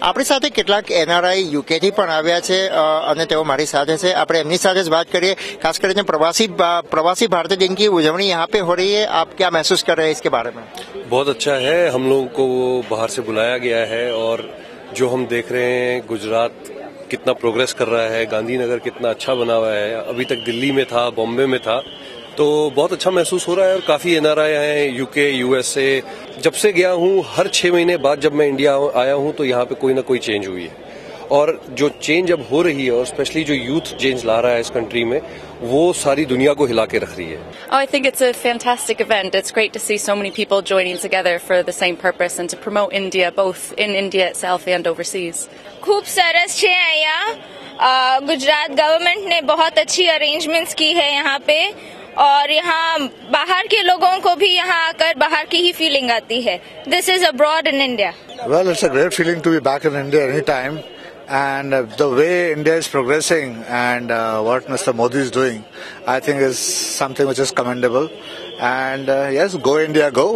આપણી સાથે કેટલાક એનઆરઆઈ યુકેથી પણ આવ્યા છે અને તેઓ મારી સાથે છે. આપણે એમની સાથે જ વાત કરીએ. खास करके प्रवासी भारतीय दिन की उजवनी यहाँ पे हो रही है, आप क्या महसूस कर रहे हैं इसके बारे में? बहुत अच्छा है, हम लोगों को बाहर से बुलाया गया है और जो हम देख रहे हैं गुजरात कितना प्रोग्रेस कर रहा है, गांधीनगर कितना अच्छा बना हुआ है, अभी तक दिल्ली में था, बॉम्बे में था, तो बहुत अच्छा महसूस हो रहा है. और काफी एनआरआई हैं, यूके, यूएसए. जब से गया हूँ हर 6 महीने बाद जब मैं इंडिया आया हूँ तो यहाँ पे कोई ना कोई चेंज हुई है. और जो चेंज अब हो रही है और स्पेशली जो यूथ चेंज ला रहा है इस कंट्री में, वो सारी दुनिया को हिला के रख रही है. I think it's a fantastic event. It's great to see so many people joining together for the same purpose and to promote India both in India itself and overseas. खूब सरस છે અહીંયા. गुजरात गवर्नमेंट ने बहुत अच्छी अरेंजमेंट्स की है यहाँ पे और यहाँ बाहर के लोगों को भी यहाँ आकर बाहर की ही फीलिंग आती है. This is abroad in India. Well, it's a great feeling to be back in India anytime. And the way India is progressing and what Mr. Modi is doing, I think is something which is commendable. And yes, go India, go.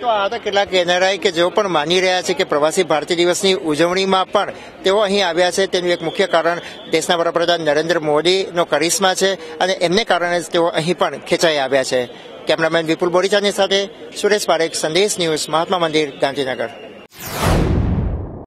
તો આ તો કેટલાક NRI કે જેઓ પણ માની રહ્યા છે કે પ્રવાસી ભારતીય દિવસની ઉજવણીમાં પણ તેઓ અહીં આવ્યા છે તેનું એક મુખ્ય કારણ દેશના વડાપ્રધાન નરેન્દ્ર મોદીનો કરિશ્મા છે અને એમને કારણે જ તેઓ અહીં પણ ખેંચાઈ આવ્યા છે. કેમેરામેન વિપુલ બોરીચાની સાથે સુરેશ પારેખ, સંદેશ ન્યૂઝ, મહાત્મા મંદિર, ગાંધીનગર.